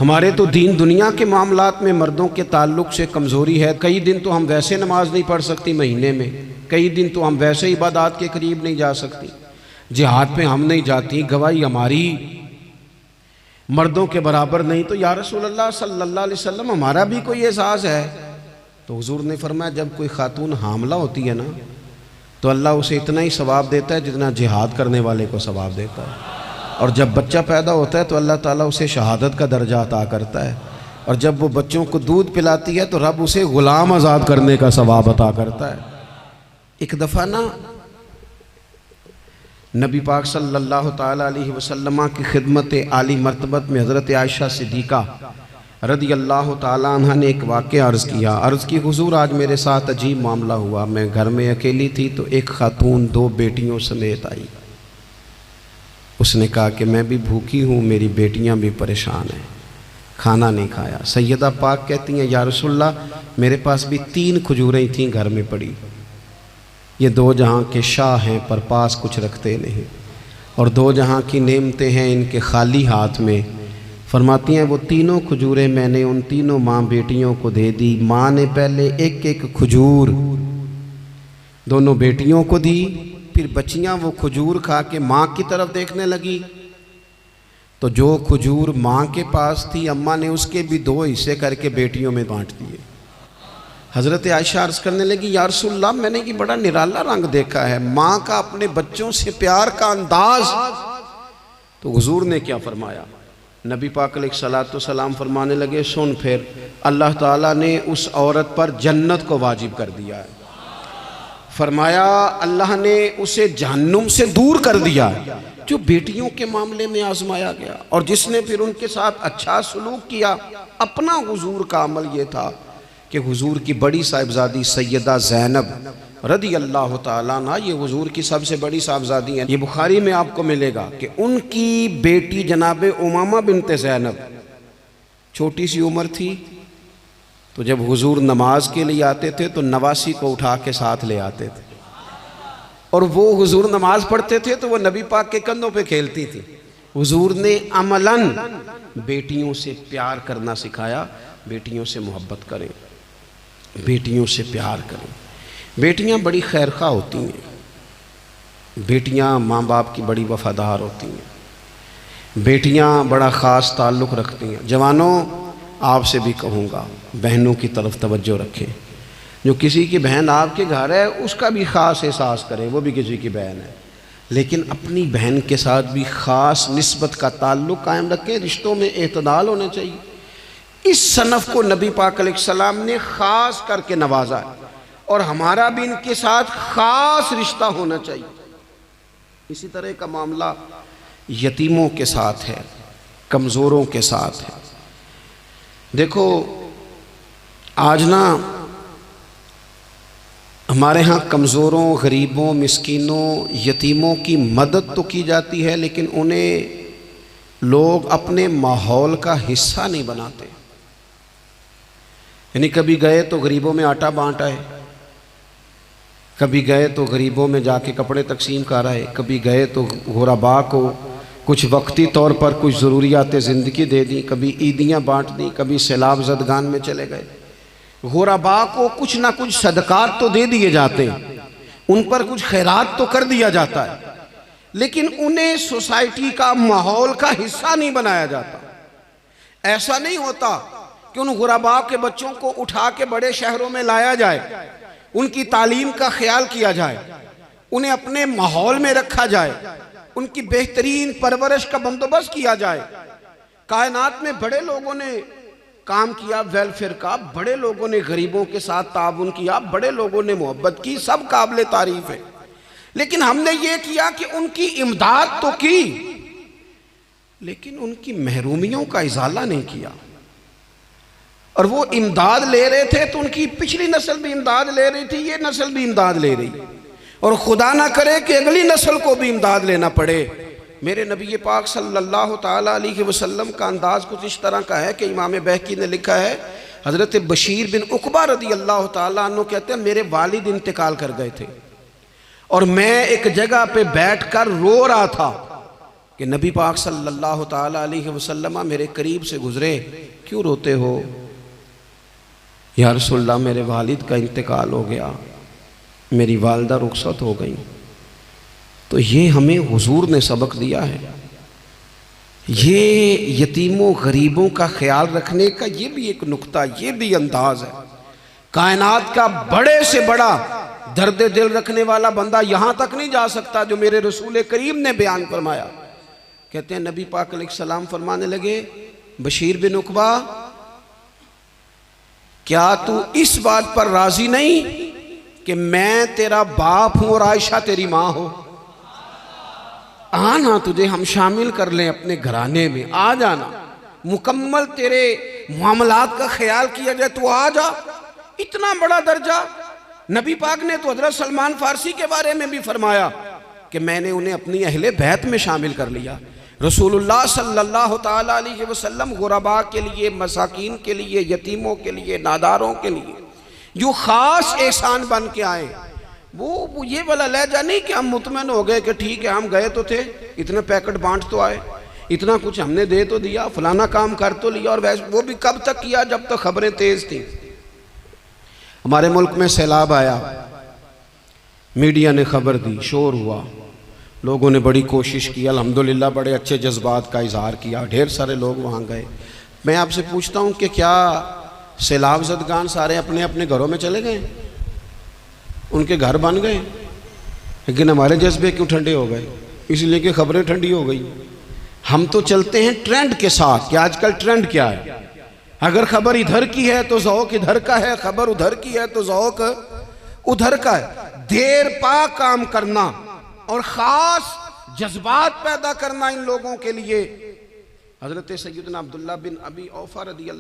हमारे तो दीन दुनिया के मामलात में मर्दों के ताल्लुक से कमज़ोरी है। कई दिन तो हम वैसे नमाज नहीं पढ़ सकती महीने में, कई दिन तो हम वैसे इबादत के करीब नहीं जा सकती, जिहाद पे हम नहीं जाती, गवाही हमारी मर्दों के बराबर नहीं। तो या रसूल अल्लाह सल्लल्लाहु अलैहि वसल्लम हमारा भी कोई एहसास है? तो हुजूर ने फरमाया जब कोई खातून हामला होती है ना तो अल्लाह उसे इतना ही सवाब देता है जितना जिहाद करने वाले को सवाब देता है, और जब बच्चा पैदा होता है तो अल्लाह ताला उसे शहादत का दर्जा अता करता है, और जब वो बच्चों को दूध पिलाती है तो रब उसे ग़ुलाम आज़ाद करने का सवाब अता करता है। एक दफ़ा ना नबी पाक सल्लल्लाहु ताला अलैहि वसल्लम की खिदमत आली मर्तबत में हज़रत आयशा सिद्दीक़ा रदी अल्लाह ताला अन्हा ने एक वाक़या अर्ज़ किया। अर्ज़ की हुजूर आज मेरे साथ अजीब मामला हुआ। मैं घर में अकेली थी तो एक खातून 2 बेटियों समेत आई। उसने कहा कि मैं भी भूखी हूँ, मेरी बेटियाँ भी परेशान हैं, खाना नहीं खाया। सैयदा पाक कहती हैं या रसूलल्लाह मेरे पास भी 3 खजूरें थीं घर में पड़ी, ये 2 जहाँ के शाह हैं पर पास कुछ रखते नहीं, और 2 जहाँ की नेमतें हैं इनके खाली हाथ में। फरमाती हैं वो 3 खजूरें मैंने उन 3 माँ बेटियों को दे दी। माँ ने पहले एक खजूर दोनों बेटियों को दी, फिर बच्चियाँ वो खजूर खा के माँ की तरफ देखने लगी तो जो खजूर माँ के पास थी अम्मा ने उसके भी 2 हिस्से करके बेटियों में बांट दिए। हज़रत आयशा अर्ज़ करने लगी या रसूलल्लाह मैंने ये बड़ा निराला रंग देखा है, माँ का अपने बच्चों से प्यार का अंदाज। तो हुजूर ने क्या फरमाया? नबी पाक अलैहिस्सलातु वस्सलाम फरमाने लगे सुन फिर अल्लाह ताला ने उस औरत पर जन्नत को वाजिब कर दिया है। फरमाया अल्लाह ने उसे जहन्नुम से दूर कर दिया जो बेटियों के मामले में आजमाया गया, और जिसने फिर उनके साथ अच्छा सलूक किया। अपना हुजूर का अमल ये था कि हुजूर की बड़ी साहिबजादी सैयदा ज़ैनब रदी अल्लाह ताला अन्हा, ये हुजूर की सबसे बड़ी साहिबजादी हैं। ये बुखारी में आपको मिलेगा कि उनकी बेटी जनाब उमामा बिनते ज़ैनब छोटी सी उम्र थी, तो जब हुजूर नमाज के लिए आते थे तो नवासी को उठा के साथ ले आते थे, और वो हुजूर नमाज पढ़ते थे तो वो नबी पाक के कंधों पे खेलती थी। हुजूर ने अमलन बेटियों से प्यार करना सिखाया, बेटियों से मोहब्बत करें, बेटियों से प्यार करें। बेटियां बड़ी खैरखा होती हैं, बेटियां माँ बाप की बड़ी वफादार होती हैं, बेटियां बड़ा ख़ास ताल्लुक़ रखती हैं। जवानों आपसे भी कहूँगा बहनों की तरफ तवज्जो रखें। जो किसी की बहन आपके घर है उसका भी ख़ास एहसास करें, वो भी किसी की बहन है, लेकिन अपनी बहन के साथ भी ख़ास निस्बत का ताल्लुक़ कायम रखें। रिश्तों में एतदाल होना चाहिए। इस सनफ़ को नबी पाक अलैहिस्सलाम ने ख़ास करके नवाजा है, और हमारा भी इनके साथ ख़ास रिश्ता होना चाहिए। इसी तरह का मामला यतीमों के साथ है, कमज़ोरों के साथ है। देखो आज ना हमारे यहाँ कमज़ोरों, गरीबों, मिस्कीनों, यतीमों की मदद तो की जाती है, लेकिन उन्हें लोग अपने माहौल का हिस्सा नहीं बनाते। यानी कभी गए तो गरीबों में आटा बांट आए, कभी गए तो गरीबों में जाके कपड़े तकसीम कर आए, कभी गए तो गुरबा को कुछ वक्ती तौर पर कुछ ज़रूरियात ज़िंदगी दे दी, कभी ईदियाँ बांट दी, कभी सैलाब ज़दगान में चले गए। गुरबा को कुछ ना कुछ सदकात तो दे दिए जाते हैं, उन पर कुछ खैरात तो कर दिया जाता है, लेकिन उन्हें सोसाइटी का माहौल का हिस्सा नहीं बनाया जाता। ऐसा नहीं होता कि उन गुरबा के बच्चों को उठा के बड़े शहरों में लाया जाए, उनकी तालीम का ख्याल किया जाए, उन्हें अपने माहौल में रखा जाए, उनकी बेहतरीन परवरिश का बंदोबस्त किया जाए। कायनात में बड़े लोगों ने काम किया वेलफेयर का, बड़े लोगों ने गरीबों के साथ ताउन किया, बड़े लोगों ने मोहब्बत की, सब काबिल तारीफ है। लेकिन हमने ये किया कि उनकी इमदाद तो की, लेकिन उनकी महरूमियों का इजाला नहीं किया। और वो इमदाद ले रहे थे तो उनकी पिछली नस्ल भी इमदाद ले रही थी, ये नस्ल भी इमदाद ले रही, और खुदा ना करे कि अगली नस्ल को भी इमदाद लेना पड़े। मेरे नबी पाक सल्लल्लाहु ताला अलैहि वसल्लम का अंदाज़ कुछ इस तरह का है कि इमाम बहकी ने लिखा है, हज़रत बशीर बिन उक़बा रदी अल्लाह ताला अन्हु कहते हैं मेरे वालिद इंतकाल कर गए थे और मैं एक जगह पे बैठ कर रो रहा था। कि नबी पाक सल्लल्लाहु ताला अलैहि वसल्लम मेरे करीब से गुजरे, क्यों रोते हो? या रसूलल्लाह मेरे वालिद का इंतकाल हो गया, मेरी वालदा रुखसत हो गई। तो ये हमें हुजूर ने सबक दिया है, ये यतीमों गरीबों का ख्याल रखने का ये भी एक नुक्ता, ये भी अंदाज है। कायनात का बड़े से बड़ा दर्द दिल रखने वाला बंदा यहाँ तक नहीं जा सकता जो मेरे रसूल करीम ने बयान फरमाया। कहते हैं नबी पाक अलैहिस्सलाम फरमाने लगे, बशीर बिन उकबा, क्या तू इस बात पर राजी नहीं कि मैं तेरा बाप हूं और आयशा तेरी मां हो? आना, तुझे हम शामिल कर लें अपने घराने में, आ जाना, मुकम्मल तेरे मामलात का ख्याल किया जाए, तू आ जा। इतना बड़ा दर्जा नबी पाक ने तो हजरत सलमान फारसी के बारे में भी फरमाया कि मैंने उन्हें अपनी अहले बैत में शामिल कर लिया। रसूलुल्लाह सल्लल्लाहु ताला अलैहि वसल्लम गुरबा के लिए, मसाकीन के लिए, यतीमों के लिए, नादारों के लिए जो ख़ास एहसान बन के आए, वो ये वाला लहजा नहीं कि हम मुतमईन हो गए कि ठीक है हम गए तो थे, इतने पैकेट बांट तो आए, इतना कुछ हमने दे तो दिया, फलाना काम कर तो लिया, और वैसे वो भी कब तक किया जब तक खबरें तेज थी। हमारे मुल्क में सैलाब आया, मीडिया ने खबर दी, शोर हुआ, लोगों ने बड़ी कोशिश की, अल्हम्दुलिल्लाह बड़े अच्छे जज्बात का इजहार किया, ढेर सारे लोग वहाँ गए। मैं आपसे पूछता हूँ कि क्या सैलाब ज़दगान सारे अपने अपने घरों में चले गए? उनके घर बन गए? लेकिन हमारे जज्बे क्यों ठंडे हो गए? इसलिए कि खबरें ठंडी हो गई। हम तो चलते हैं ट्रेंड के साथ कि आजकल ट्रेंड क्या है। अगर खबर इधर की है तो ज़ौक़ इधर का है, खबर उधर की है तो ज़ौक़ उधर का है। देर पा काम करना और ख़ास जज्बात पैदा करना इन लोगों के लिए। हज़रत सैयदना अब्दुल्लाह बिन अबी औफ़ा रज़ियल्लाहु